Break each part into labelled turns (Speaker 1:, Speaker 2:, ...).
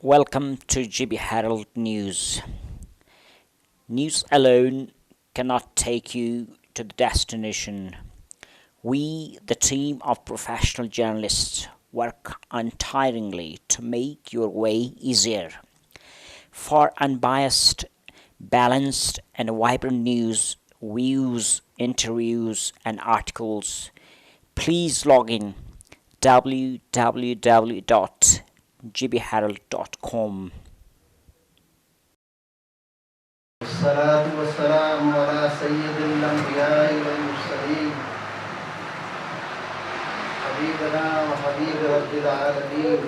Speaker 1: Welcome to GB Herald News. News alone cannot take you to the destination. We, the team of professional journalists, work untiringly to make your way easier. For unbiased, balanced, and vibrant news, views, interviews, and articles, please log in www.gbherald.com.
Speaker 2: الصلاة والسلام على سيد الأنبياء والمرسلين حبيبنا وحبيب رب العالمين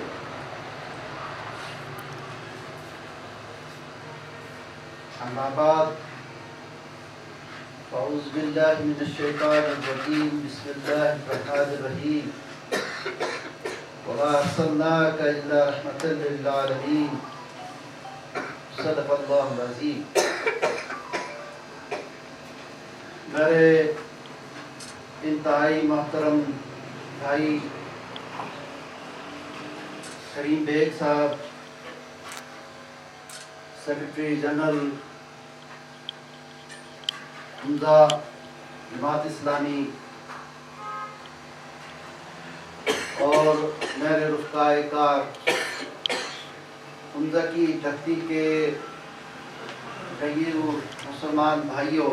Speaker 2: أما بعد فأعوذ بالله من الشيطان الرجيم بسم الله الرحمن الرحيم وما أرسلناك إلا رحمة للعالمين صدق اللہ العظیم. میرے انتہائی محترم بھائی کریم بیگ صاحب، سیکرٹری جنرل حمزہ جماعت اسلامی، اور میرے رفقائے کار حمزہ کی دھرتی کے غیر مسلمان بھائیوں،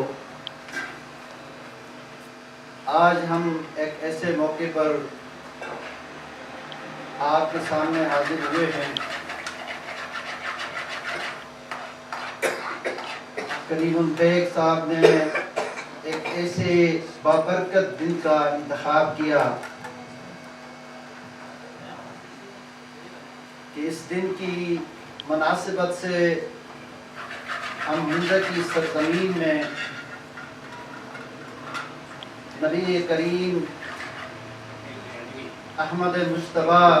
Speaker 2: آج ہم ایک ایسے موقع پر آپ کے سامنے حاضر ہوئے ہیں. کریم بیگ صاحب نے ایک ایسے بابرکت دن کا انتخاب کیا کہ اس دن کی مناسبت سے ہم حمزہ کی سرزمین میں نبی کریم احمد مجتبیٰ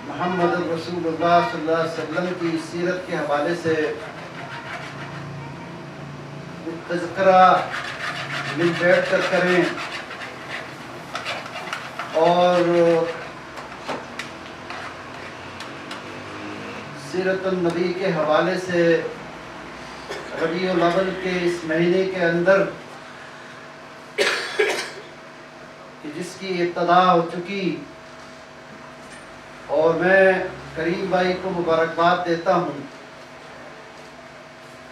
Speaker 2: محمد رسول اللہ صلی اللہ علیہ وسلم کی سیرت کے حوالے سے تذکرہ مل بیٹھ کر کریں اور سیرت النبی کے حوالے سے ربیع الاول کے اس مہینے کے اندر کہ جس کی ابتدا ہو چکی، اور میں کریم بھائی کو مبارکباد دیتا ہوں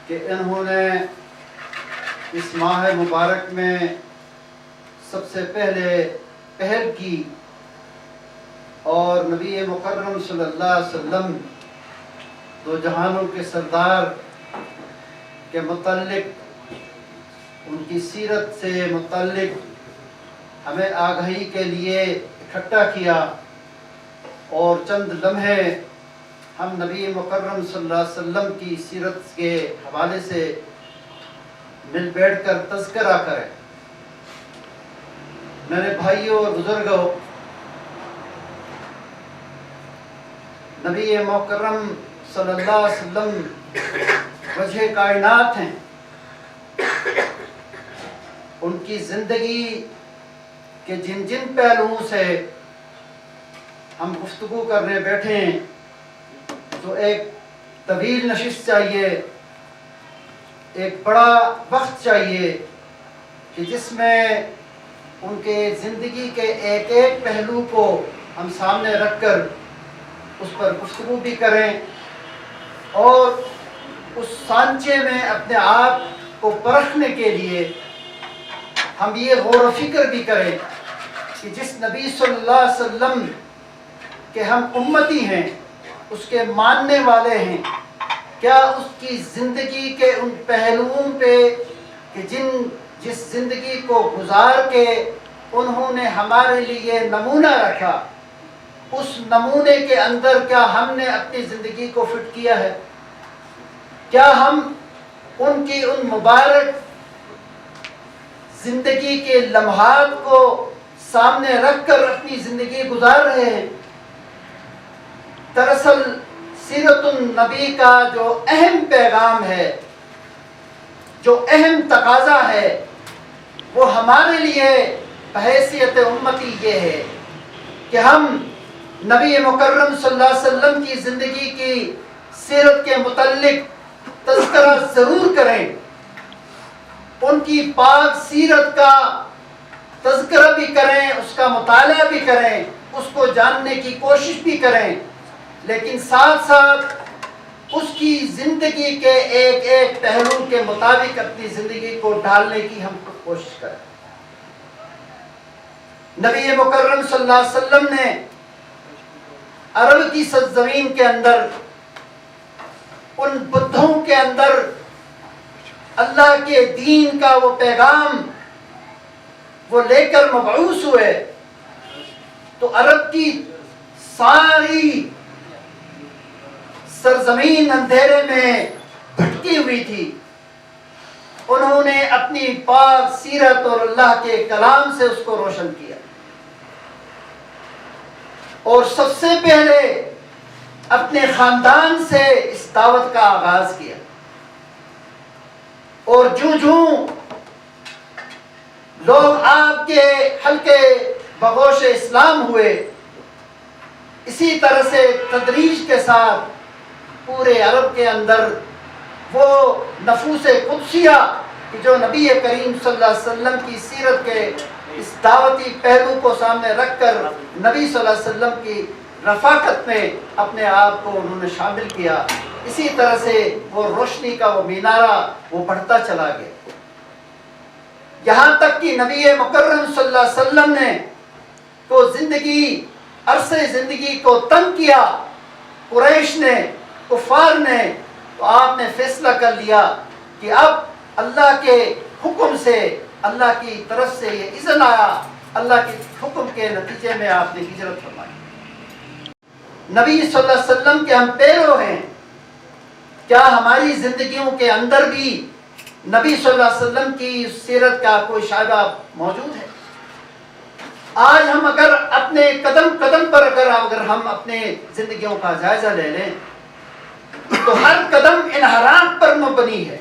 Speaker 2: کہ انہوں نے اس ماہ مبارک میں سب سے پہلے پہل کی اور نبی مکرم صلی اللہ علیہ وسلم دو جہانوں کے سردار کے متعلق، ان کی سیرت سے متعلق ہمیں آگاہی کے لیے اکٹھا کیا، اور چند لمحے ہم نبی مکرم صلی اللہ علیہ وسلم کی سیرت کے حوالے سے مل بیٹھ کر تذکرہ کریں. میرے بھائیوں اور بزرگوں، نبی مکرم صلی اللہ علیہ وسلم وجہ کائنات ہیں. ان کی زندگی کے جن جن پہلوؤں سے ہم گفتگو کرنے بیٹھے ہیں تو ایک طویل نشست چاہیے، ایک بڑا وقت چاہیے کہ جس میں ان کے زندگی کے ایک ایک پہلو کو ہم سامنے رکھ کر اس پر گفتگو بھی کریں، اور اس سانچے میں اپنے آپ کو پرکھنے کے لیے ہم یہ غور و فکر بھی کریں کہ جس نبی صلی اللہ علیہ وسلم کے ہم امتی ہیں، اس کے ماننے والے ہیں، کیا اس کی زندگی کے ان پہلوؤں پہ کہ جس زندگی کو گزار کے انہوں نے ہمارے لیے نمونہ رکھا، اس نمونے کے اندر کیا ہم نے اپنی زندگی کو فٹ کیا ہے؟ کیا ہم ان کی ان مبارک زندگی کے لمحات کو سامنے رکھ کر اپنی زندگی گزار رہے ہیں؟ دراصل سیرت النبی کا جو اہم پیغام ہے، جو اہم تقاضا ہے، وہ ہمارے لیے بحیثیت امتی یہ ہے کہ ہم نبی مکرم صلی اللہ علیہ وسلم کی زندگی کی سیرت کے متعلق تذکرہ ضرور کریں، ان کی پاک سیرت کا تذکرہ بھی کریں، اس کا مطالعہ بھی کریں، اس کو جاننے کی کوشش بھی کریں، لیکن ساتھ ساتھ اس کی زندگی کے ایک ایک پہلو کے مطابق اپنی زندگی کو ڈھالنے کی ہم کوشش کریں۔ نبی مکرم صلی اللہ علیہ وسلم نے عرب کی سرزمین کے اندر ان بدھوں کے اندر اللہ کے دین کا وہ پیغام وہ لے کر مبعوث ہوئے تو عرب کی ساری سرزمین اندھیرے میں بھٹکی ہوئی تھی۔ انہوں نے اپنی پاک سیرت اور اللہ کے کلام سے اس کو روشن کیا، اور سب سے پہلے اپنے خاندان سے اس دعوت کا آغاز کیا، اور جوں لوگ آپ کے حلقے بگوش اسلام ہوئے، اسی طرح سے تدریج کے ساتھ پورے عرب کے اندر وہ نفوس قدسیہ کہ جو نبی کریم صلی اللہ علیہ وسلم کی سیرت کے اس دعوتی پہلو کو سامنے رکھ کر نبی صلی اللہ علیہ وسلم کی رفاقت میں اپنے آپ کو انہوں نے شامل کیا، اسی طرح سے وہ روشنی کا وہ مینارہ وہ بڑھتا چلا گیا، یہاں تک کہ نبی مکرم صلی اللہ علیہ وسلم نے کو عرصے زندگی کو تنگ کیا قریش نے، کفار نے، تو آپ نے فیصلہ کر لیا کہ اب اللہ کے حکم سے، اللہ کی طرف سے یہ اذن آیا، اللہ کے حکم کے نتیجے میں آپ نے ہجرت فرمائی۔ نبی صلی اللہ علیہ وسلم کے ہم پیرو ہیں، کیا ہماری زندگیوں کے اندر بھی نبی صلی اللہ علیہ وسلم کی سیرت کا کوئی شائبہ موجود ہے؟ آج ہم اگر اپنے قدم قدم پر اگر ہم اپنے زندگیوں کا جائزہ لے لیں تو ہر قدم انحراف پر مبنی ہے،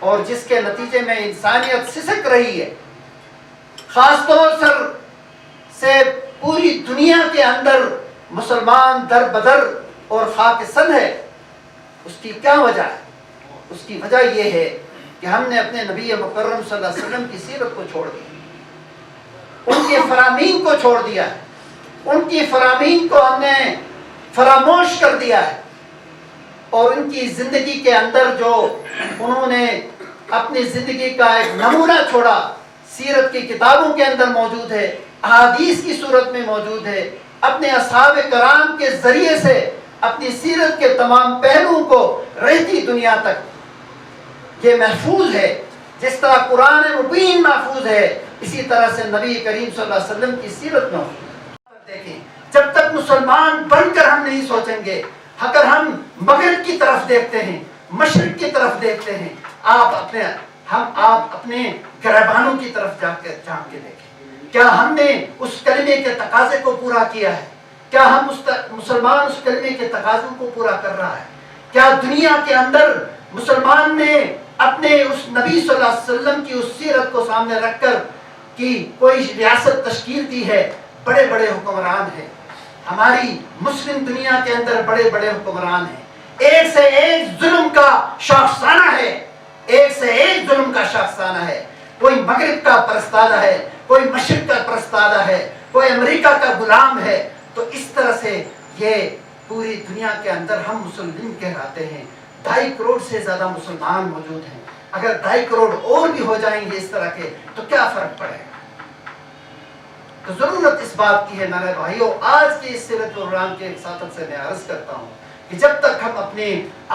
Speaker 2: اور جس کے نتیجے میں انسانیت سسک رہی ہے، خاص طور سے پوری دنیا کے اندر مسلمان در بدر اور خاک سن ہے۔ اس کی کیا وجہ ہے؟ اس کی وجہ یہ ہے کہ ہم نے اپنے نبی مکرم صلی اللہ علیہ وسلم کی سیرت کو چھوڑ دیا، ان کے فرامین کو چھوڑ دیا ہے، ان کی فرامین کو ہم نے فراموش کر دیا ہے، اور ان کی زندگی کے اندر جو انہوں نے اپنی زندگی کا ایک نمونہ چھوڑا، سیرت کی کتابوں کے اندر موجود ہے، احادیث کی صورت میں موجود ہے، اپنے اصحاب کرام کے ذریعے سے اپنی سیرت کے تمام پہلوؤں کو رہتی دنیا تک یہ محفوظ ہے۔ جس طرح قرآن مبین محفوظ ہے، اسی طرح سے نبی کریم صلی اللہ علیہ وسلم کی سیرت محفوظ ہے۔ دیکھیں، جب تک مسلمان بن کر ہم نہیں سوچیں گے، اگر ہم مغرب کی طرف دیکھتے ہیں، مشرق کی طرف دیکھتے ہیں، آپ اپنے گریبانوں کی طرف جان کے دیکھیں، کیا ہم نے اس کلمے کے تقاضے کو پورا کیا ہے؟ کیا ہم مسلمان اس کلمے کے تقاضوں کو پورا کر رہا ہے؟ کیا دنیا کے اندر مسلمان نے اپنے اس نبی صلی اللہ علیہ وسلم کی اس سیرت کو سامنے رکھ کر کی کوئی ریاست تشکیل دی ہے؟ بڑے بڑے حکمران ہیں، ہماری مسلم دنیا کے اندر بڑے بڑے حکمران ہیں، ایک سے ایک ظلم کا شاخسانہ ہے، ایک سے ایک ظلم کا شاخسانہ ہے، کوئی مغرب کا پرستادہ ہے، کوئی مشرق کا پرستادہ ہے، کوئی امریکہ کا غلام ہے۔ تو اس طرح سے یہ پوری دنیا کے اندر ہم مسلم کہلاتے ہیں، 2.5 کروڑ سے زیادہ مسلمان موجود ہیں، اگر 2.5 کروڑ اور بھی ہو جائیں گے اس طرح کے تو کیا فرق پڑے گا؟ تو ضرورت اس بات کی ہے میرے بھائیوں، آج کی اس سیرت القرآن کے ساتھ سے میں عرض کرتا ہوں کہ جب تک ہم اپنے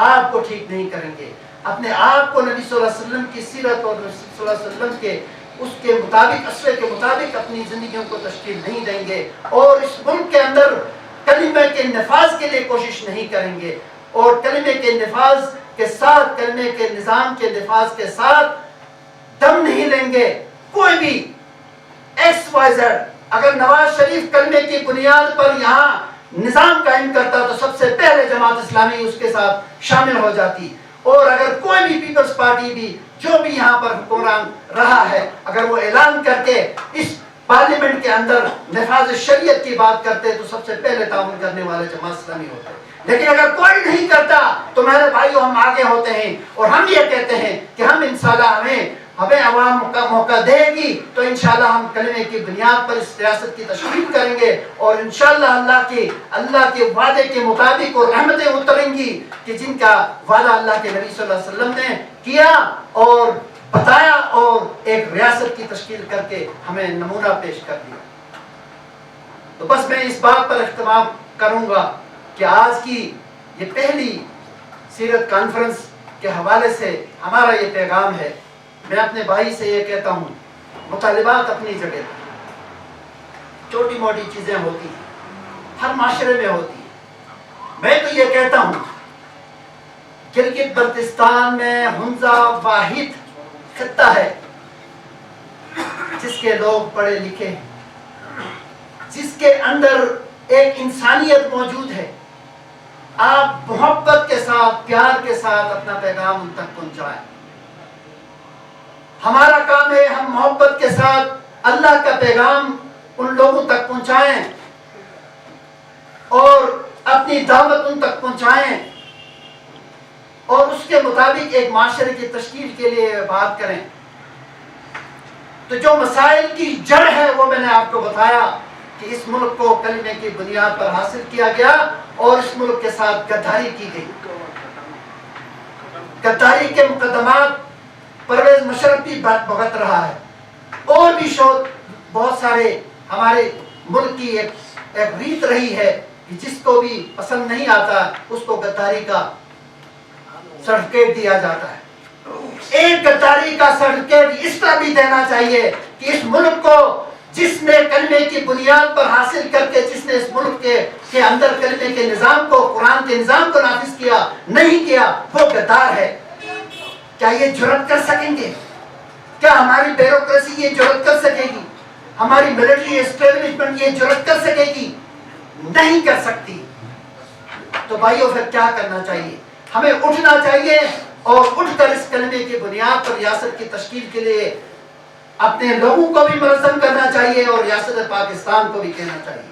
Speaker 2: آپ کو ٹھیک نہیں کریں گے، اپنے آپ کو نبی صلی اللہ علیہ وسلم کی سیرت اور نبی صلی اللہ علیہ وسلم کے اس کے مطابق، اسوے کے مطابق اپنی زندگیوں کو تشکیل نہیں دیں گے، اور اس ملک کے اندر کلمے کے نفاذ کے لیے کوشش نہیں کریں گے، اور کلمے کے نفاذ کے ساتھ، کلمے کے نظام کے نفاذ کے ساتھ دم نہیں لیں گے، کوئی بھی ایکس وائی زیڈ، اگر نواز شریف کلمے کی بنیاد پر یہاں نظام قائم کرتا تو سب سے پہلے جماعت اسلامی اس کے ساتھ شامل ہو جاتی، اور اگر کوئی بھی پیپلز پارٹی بھی جو بھی یہاں پر حکمران رہا ہے، اگر وہ اعلان کر کے اس پارلیمنٹ کے اندر نفاذ شریعت کی بات کرتے تو سب سے پہلے تعاون کرنے والے جماعت اسلامی ہوتے. لیکن اگر کوئی نہیں کرتا تو میرے بھائیو ہم آگے ہوتے ہیں اور ہم یہ کہتے ہیں کہ ہم انشاءاللہ ہمیں عوام کا موقع دے گی تو انشاءاللہ ہم کلمے کی بنیاد پر اس ریاست کی تشکیل کریں گے اور انشاءاللہ اللہ کے وعدے کے مطابق اور رحمتیں اتریں گی کہ جن کا وعدہ اللہ کے نبی صلی اللہ علیہ وسلم نے کیا اور بتایا اور ایک ریاست کی تشکیل کر کے ہمیں نمونہ پیش کر دیا. تو بس میں اس بات پر اہتمام کروں گا کہ آج کی یہ پہلی سیرت کانفرنس کے حوالے سے ہمارا یہ پیغام ہے. میں اپنے بھائی سے یہ کہتا ہوں مطالبات اپنی جگہ چھوٹی موٹی چیزیں ہوتی ہیں ہر معاشرے میں ہوتی ہیں. میں تو یہ کہتا ہوں گلگت بلتستان میں ہنزہ واحد خطہ ہے جس کے لوگ پڑھے لکھے ہیں, جس کے اندر ایک انسانیت موجود ہے. آپ محبت کے ساتھ پیار کے ساتھ اپنا پیغام ان تک پہنچائیں. ہمارا کام ہے ہم محبت کے ساتھ اللہ کا پیغام ان لوگوں تک پہنچائیں اور اپنی دعوت ان تک پہنچائیں اور اس کے مطابق ایک معاشرے کی تشکیل کے لیے بات کریں. تو جو مسائل کی جڑ ہے وہ میں نے آپ کو بتایا کہ اس ملک کو کلمے کی بنیاد پر حاصل کیا گیا اور اس ملک کے ساتھ غداری کی گئی. غداری کے مقدمات پرویز مشرف بھی بھگت رہا ہے اور بھی شوق بہت سارے ہمارے ملک کی ایک ریت رہی ہے کہ جس کو بھی پسند نہیں آتا اس کو غداری کا سرٹیفکیٹ دیا جاتا ہے. ایک غداری کا سرٹیفکیٹ اس طرح بھی دینا چاہیے کہ اس ملک کو جس نے کلمے کی بنیاد پر حاصل کر کے جس نے اس ملک کے اندر کلمے کے نظام کو قرآن کے نظام کو نافذ کیا نہیں کیا وہ غدار ہے. کیا یہ جرأت کر سکیں گے؟ کیا ہماری بیوروکریسی یہ جرأت کر سکے گی؟ ہماری ملٹری اسٹیبلشمنٹ یہ جرأت کر سکے گی؟ نہیں کر سکتی. تو بھائیو پھر کیا کرنا چاہیے؟ ہمیں اٹھنا چاہیے اور اٹھ کر اس کلمے کی بنیاد پر ریاست کی تشکیل کے لیے اپنے لوگوں کو بھی منظم کرنا چاہیے اور ریاست پاکستان کو بھی کہنا چاہیے.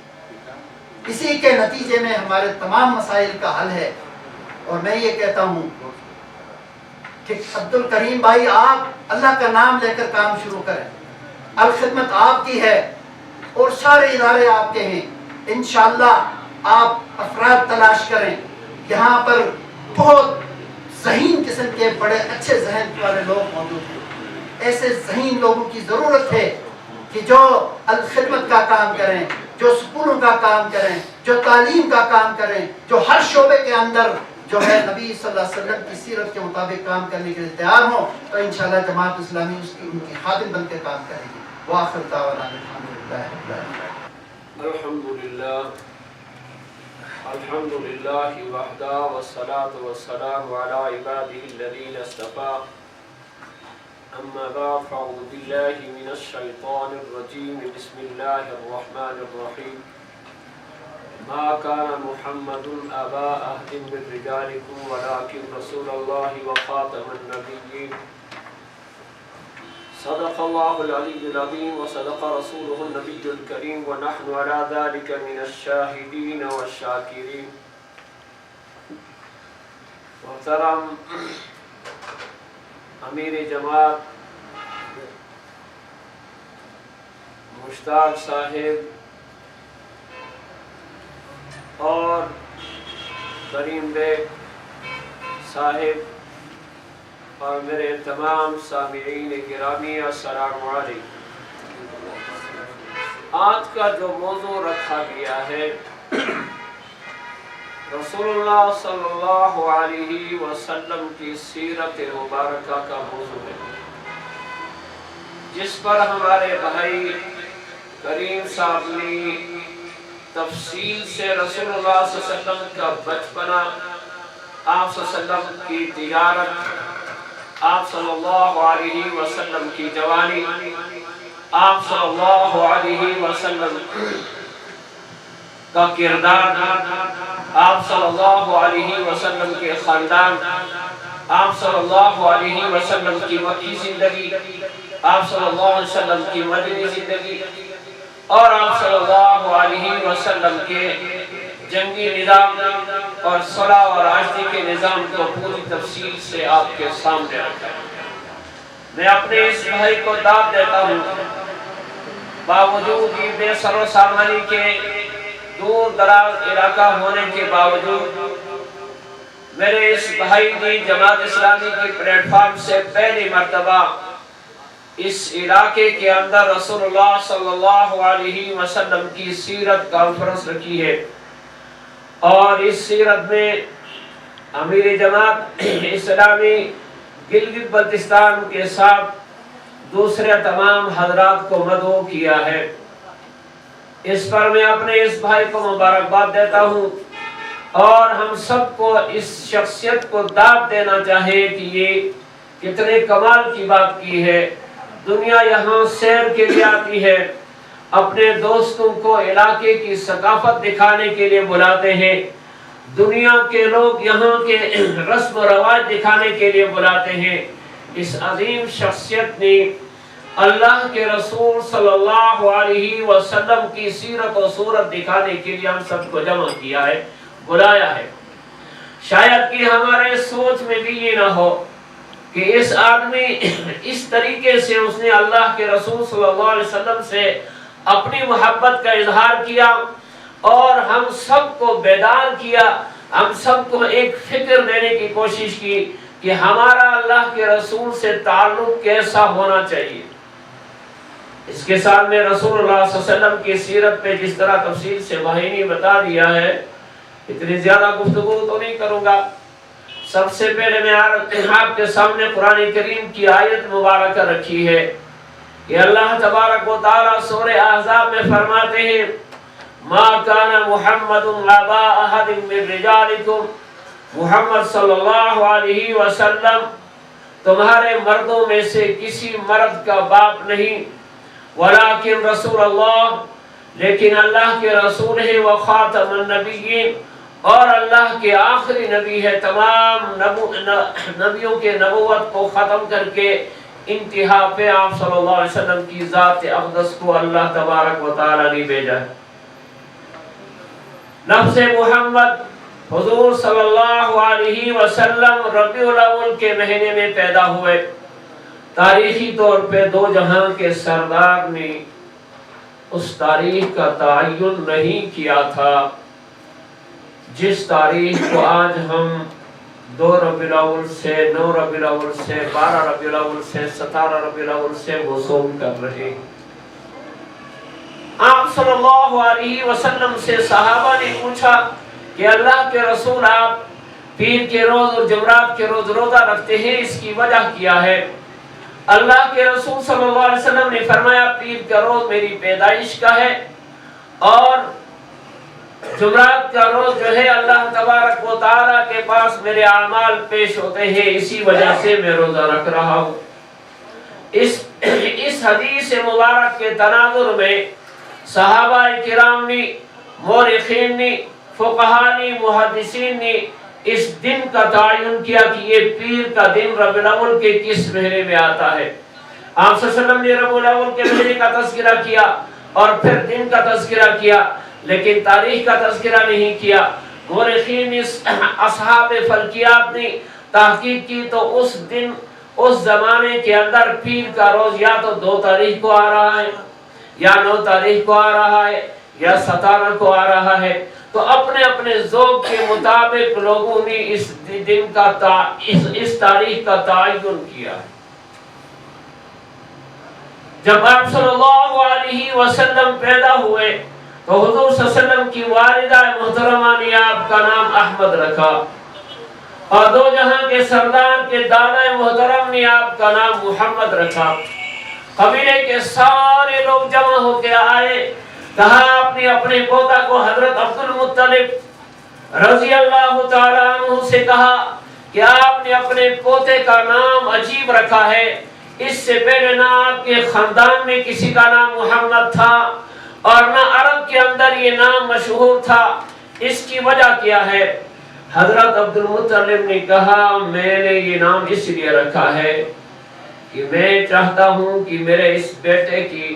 Speaker 2: اسی کے نتیجے میں ہمارے تمام مسائل کا حل ہے. اور میں یہ کہتا ہوں کہ عبد الکریم بھائی آپ اللہ کا نام لے کر کام شروع کریں. الخدمت آپ کی ہے اور سارے ادارے آپ کے ہیں. انشاءاللہ آپ افراد تلاش کریں. یہاں پر بہت ذہین قسم کے بڑے اچھے ذہن والے لوگ موجود ہیں. ایسے ذہین لوگوں کی ضرورت ہے کہ جو الخدمت کا کام کریں, جو سکولوں کا کام کریں, جو تعلیم کا کام کریں, جو ہر شعبے کے اندر جو ہے نبی صلی اللہ علیہ وسلم کی سیرت کے مطابق کام کرنے کے لیے تیار ہوں. تو انشاءاللہ جماعت اسلامی ان کی خادم بن کے کام کرے گی. وآخر دعوانا
Speaker 3: الحمدللہ وحدہ والصلاة والسلام علی عبادہ الذین اصطفیٰ. اما بعد فاعوذ باللہ من الشیطان الرجیم. بسم اللہ الرحمن الرحیم. ما كان محمد أبا أحد من رجالكم ولكن رسول الله وخاتم النبيين. صدق الله العلي العظيم وصدق رسوله النبي الكريم ونحن على ذلك من الشاهدين والشاكرين. محترم امیر جماعت مشتاق صاحب اور کریم بیگ صاحب اور میرے تمام سامعین گرامی السلام علیکم. آج کا جو موضوع رکھا گیا ہے رسول اللہ صلی اللہ علیہ وسلم کی سیرت مبارکہ کا موضوع ہے, جس پر ہمارے بھائی کریم صاحب نے تفصیل سے رسول اللہ صلی اللہ علیہ وسلم کا بچپنا, آپ صلی اللہ علیہ وسلم کی تجارت, آپ صلی اللہ علیہ وسلم کی جوانی, آپ صلی اللہ علیہ وسلم کا کردار, آپ صلی اللہ علیہ وسلم کے خاندان, آپ صلی اللہ علیہ وسلم کی مکی زندگی, آپ صلی اللہ علیہ وسلم کی مدنی زندگی, اور آپ صلی اللہ علیہ وسلم کے جنگی نظام اور صلح اور آشتی کے نظام کو پوری تفصیل سے آپ کے سامنے رکھا۔ میں اپنے اس بھائی کو داد دیتا ہوں، باوجود یہ بے سر و سامانی کے دور دراز علاقہ ہونے کے باوجود میرے اس بھائی نے جماعت اسلامی کی پلیٹ فارم سے پہلی مرتبہ اس علاقے کے اندر رسول اللہ صلی اللہ علیہ وسلم کی سیرت کانفرنس رکھی ہے، اور اس سیرت میں امیر جماعت اسلامی گلگت بلتستان کے ساتھ دوسرے تمام حضرات کو مدعو کیا ہے۔ اس پر میں اپنے اس بھائی کو مبارکباد دیتا ہوں، اور ہم سب کو اس شخصیت کو داد دینا چاہے کہ یہ کتنے کمال کی بات کی ہے۔ دنیا یہاں سیر کے لیے آتی ہے، اپنے دوستوں کو علاقے کی ثقافت دکھانے کے لیے بلاتے ہیں، دنیا کے لوگ یہاں کے رسم و رواج دکھانے کے لیے بلاتے ہیں۔ اس عظیم شخصیت نے اللہ کے رسول صلی اللہ علیہ وسلم کی سیرت و صورت دکھانے کے لیے ہم سب کو جمع کیا ہے، بلایا ہے۔ شاید کہ ہمارے سوچ میں بھی یہ نہ ہو کہ اس آدمی اس طریقے سے اس نے اللہ کے رسول صلی اللہ علیہ وسلم سے اپنی محبت کا اظہار کیا اور ہم سب کو بیدار کیا، ہم سب کو ایک فکر دینے کی کوشش کی کہ ہمارا اللہ کے رسول سے تعلق کیسا ہونا چاہیے۔ اس کے ساتھ میں رسول اللہ صلی اللہ علیہ وسلم کی سیرت پہ جس طرح تفصیل سے بھائی نے بتا دیا ہے، اتنی زیادہ گفتگو تو نہیں کروں گا۔ سب سے پہلے میں آپ کے سامنے قرآن کریم کی آیت مبارکہ رکھی ہے کہ اللہ تبارک و تعالی سورہ احزاب میں فرماتے ہیں ما کان محمد ابا احد من رجالکم، محمد صلی اللہ علیہ وسلم تمہارے مردوں میں سے کسی مرد کا باپ نہیں، ولیکن رسول اللہ، لیکن اللہ کے رسول ہے، وخاتم النبیین، اور اللہ کے آخری نبی ہے، تمام نبیوں کے نبوت کو ختم کر کے انتہا پہ آپ صلی اللہ علیہ وسلم کی ذات اقدس کو اللہ تبارک و تعالی نے بھیجا ہے۔ لفظ محمد حضور صلی اللہ علیہ وسلم ربیع الاول کے مہینے میں پیدا ہوئے۔ تاریخی طور پہ دو جہاں کے سردار نے اس تاریخ کا تعین نہیں کیا تھا جس تاریخ کو آج ہم 2 ربیع الاول سے 9 ربیع الاول سے 12 ربیع الاول سے 17 ربیع الاول سے وصول کر رہے ہیں۔ آپ صلی اللہ علیہ وسلم سے صحابہ نے پوچھا کہ اللہ کے رسول آپ پیر کے روز اور جمعرات کے روز روزہ رکھتے ہیں، اس کی وجہ کیا ہے؟ اللہ کے رسول صلی اللہ علیہ وسلم نے فرمایا پیر کا روز میری پیدائش کا ہے، اور جمعرات کا روز جو ہے اللہ تبارک و تعالیٰ کے پاس میرے اعمال پیش ہوتے ہیں، اسی وجہ سے میں روزہ رکھ رہا ہوں۔ اس حدیث مبارک کے تناظر میں صحابہ کرام نے، مورخین نے، فقہاء نے، محدثین نے اس دن کا تعین کیا کہ یہ پیر کا دن ربیع الاول کے کس مہینے میں آتا ہے۔ آپ صلی اللہ علیہ وسلم نے ربیع الاول کے مہینے کا تذکرہ کیا اور پھر دن کا تذکرہ کیا، لیکن تاریخ کا تذکرہ نہیں کیا۔ مورخین اصحاب فلکیات نے تحقیق کی تو اس دن، اس زمانے کے اندر پیر کا روز یا تو 2 تاریخ کو آ رہا ہے، یا 9 تاریخ کو آ رہا ہے، یا 17 کو آ رہا ہے۔ تو اپنے اپنے ذوق کے مطابق لوگوں نے اس دن کا اس تاریخ کا تعین کیا۔ جب آپ صلی اللہ علیہ وسلم پیدا ہوئے تو حضور صلی اللہ علیہ وسلم کی والدہ محترمہ نے آپ کا نام احمد رکھا، اور 2 جہاں کے سردار کے دادا محترم نے آپ کا نام محمد رکھا۔ قبیلے کے سارے لوگ جمع ہو کے آئے، کہا آپ نے اپنے پوتا کو حضرت عبد المطلب رضی اللہ تعالیٰ عنہ سے کہا کہ آپ نے اپنے پوتے کا نام عجیب رکھا ہے، اس سے پہلے نہ آپ کے خاندان میں کسی کا نام محمد تھا اور نہ عرب کے اندر یہ نام مشہور تھا، اس کی وجہ کیا ہے؟ حضرت عبد المطلب نے کہا میں نے یہ نام اس لیے رکھا ہے کہ میں چاہتا ہوں کہ میرے اس بیٹے کی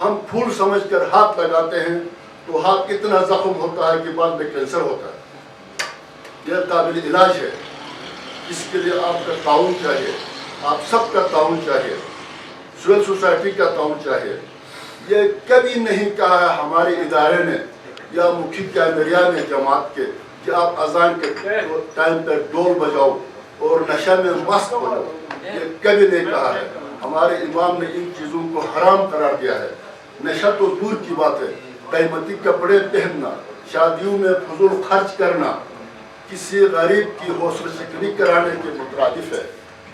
Speaker 4: ہم پھول سمجھ کر ہاتھ لگاتے ہیں تو ہاتھ اتنا زخم ہوتا ہے کہ بعد میں کینسر ہوتا ہے. یہ قابل علاج ہے. اس کے لیے آپ کا تعاون چاہیے, آپ سب کا تعاون چاہیے, سول سوسائٹی کا تعاون چاہیے. یہ کبھی نہیں کہا ہے ہمارے ادارے نے یا مکھی کیمریا نے جماعت کے کہ آپ اذان کے ٹائم پر ڈول بجاؤ اور نشہ میں مست ہو جاؤ. یہ کبھی نہیں کہا ہے. ہمارے امام نے ان چیزوں کو حرام قرار دیا ہے. نشہ تو دور کی بات ہے, قیمتی کپڑے پہننا, شادیوں میں فضول خرچ کرنا کسی غریب کی حوصلہ شکنی کرانے کے مترادف ہے.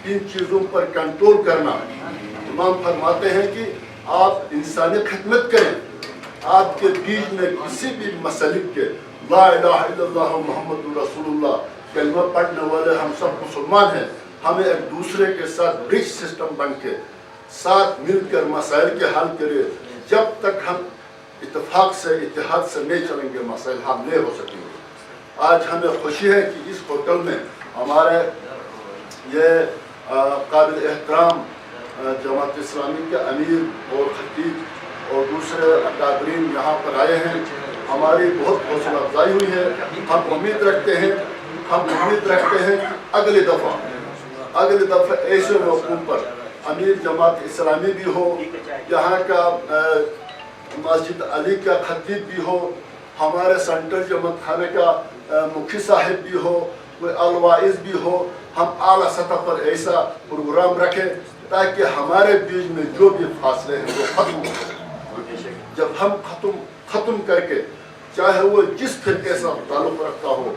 Speaker 4: ان چیزوں پر کنٹرول کرنا. امام فرماتے ہیں کہ آپ انسانی خدمت کریں. آپ کے بیچ میں کسی بھی مسلک کے لا الہ الا اللہ محمد رسول اللہ کلمہ پڑھنے والے ہم سب مسلمان ہیں. ہمیں ایک دوسرے کے ساتھ برج سسٹم بن کے ساتھ مل کر مسائل کے حل کرے. جب تک ہم اتفاق سے اتحاد سے نہیں چلیں گے مسائل حل نہیں ہو سکیں گے. آج ہمیں خوشی ہے کہ اس ہوٹل میں ہمارے یہ قابل احترام جماعت اسلامی کے امیر اور خطیب اور دوسرے اکابرین یہاں پر آئے ہیں. ہماری بہت حوصلہ افزائی ہوئی ہے. ہم امید رکھتے ہیں کہ اگلی دفعہ ایسے موقعوں پر امیر جماعت اسلامی بھی ہو, یہاں کا مسجد علی کا خطیب بھی ہو, ہمارے سینٹرل جماعت خانے کا مکھی صاحب بھی ہو, کوئی الواعظ بھی ہو. ہم اعلیٰ سطح پر ایسا پروگرام رکھیں تاکہ ہمارے بیچ میں جو بھی فاصلے ہیں وہ ختم ہو. جب ہم ختم کر کے, چاہے وہ جس فرقے سے تعلق رکھتا ہو,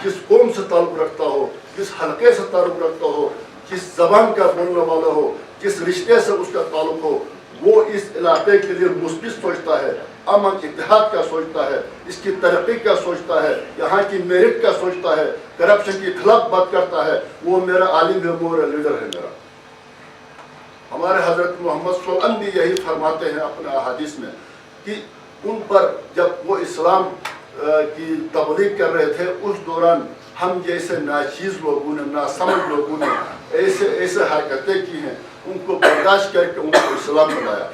Speaker 4: جس قوم سے تعلق رکھتا ہو, جس حلقے سے تعلق رکھتا ہو, جس زبان کا بولنے والا ہو, جس رشتے سے اس کا تعلق ہو, وہ اس علاقے کے لیے مثبت سوچتا ہے, امن اتحاد کا سوچتا ہے, اس کی ترقی کا سوچتا ہے, یہاں کی میرٹ کا سوچتا ہے, کرپشن کے خلاف بات کرتا ہے, وہ میرا عالم ہے, وہ میرا لیڈر ہے. میرا ہمارے حضرت محمد صلی اللہ علیہ وسلم بھی یہی فرماتے ہیں اپنے احادیث میں کہ ان پر جب وہ اسلام کی تبلیغ کر رہے تھے اس دوران ہم جیسے ناچیز لوگوں نے, ناسمجھ لوگوں نے ایسے حرکتیں کی ہیں, ان کو برداشت کر کے ان کو اسلام بنایا.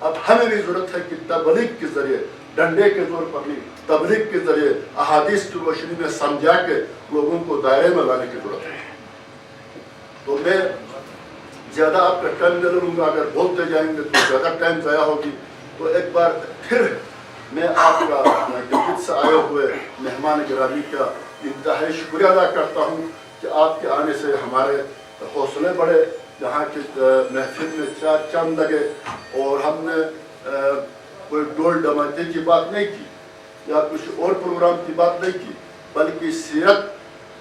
Speaker 4: اب ہمیں بھی ضرورت ہے کہ تبلیغ کے ذریعے, ڈنڈے کے زور پر نہیں, تبلیغ کے ذریعے احادیث کی روشنی میں سمجھا کے لوگوں کو دائرے میں لانے کی ضرورت ہے. تو میں زیادہ آپ کا ٹائم نہیں لوں گا, اگر بولتے جائیں گے تو زیادہ ٹائم ضائع ہوگی. تو ایک بار پھر میں آپ کا گلگت سے آئے ہوئے مہمان گرامی کا انتہائی شکریہ ادا کرتا ہوں کہ آپ کے آنے سے ہمارے حوصلے بڑھے, یہاں کی محفل میں چار چاند لگے, اور ہم نے کوئی ڈول ڈمانچے کی بات نہیں کی یا کچھ اور پروگرام کی بات نہیں کی, بلکہ سیرت,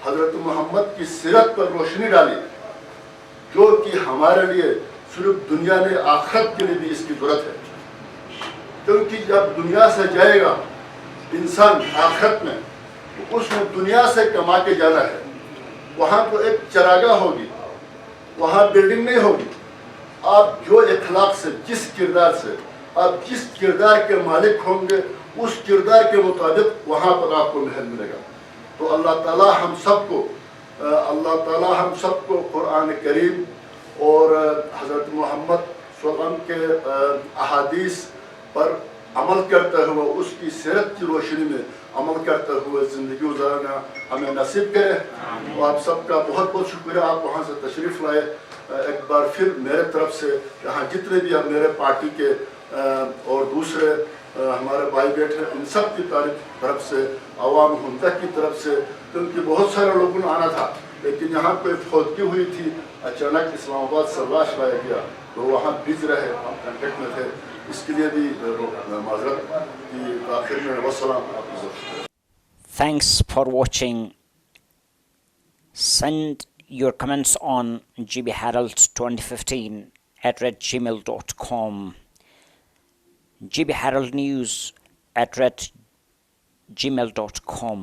Speaker 4: حضرت محمد کی سیرت پر روشنی ڈالی, جو کہ ہمارے لیے صرف دنیا نے آخرت کے لیے بھی اس کی ضرورت ہے. کیونکہ جب دنیا سے جائے گا انسان آخرت میں, تو اس نے دنیا سے کما کے جانا ہے. وہاں تو ایک چراگاہ ہوگی, وہاں بلڈنگ نہیں ہوگی. آپ جو اخلاق سے, جس کردار سے, آپ جس کردار کے مالک ہوں گے اس کردار کے مطابق وہاں پر آپ کو محل ملے گا. تو اللہ تعالیٰ ہم سب کو قرآن کریم اور حضرت محمد صلی اللہ علیہ وسلم کے احادیث پر عمل کرتے ہوئے, اس کی سیرت کی روشنی میں عمل کرتے ہوئے زندگی گزارنا ہمیں نصیب کرے. تو آپ سب کا بہت بہت شکریہ, آپ وہاں سے تشریف لائے. ایک بار پھر میرے طرف سے, یہاں جتنے بھی میرے پارٹی کے اور دوسرے ہمارے بھائی بیٹھے, ان سب کی طرف سے, عوام ہندہ کی طرف سے, کیونکہ بہت سارے لوگوں نے آنا تھا لیکن یہاں کوئی فوتگی ہوئی تھی, اچانک اسلام آباد سے لاش لایا گیا, تو وہاں بزی رہے, ہم کنٹیکٹ میں تھے. اس کے لیے بھی معذرت کی آخر میں والسلام.
Speaker 1: Thanks for watching. Send your comments on gbherald2015@gmail.com, gbheraldnews@gmail.com.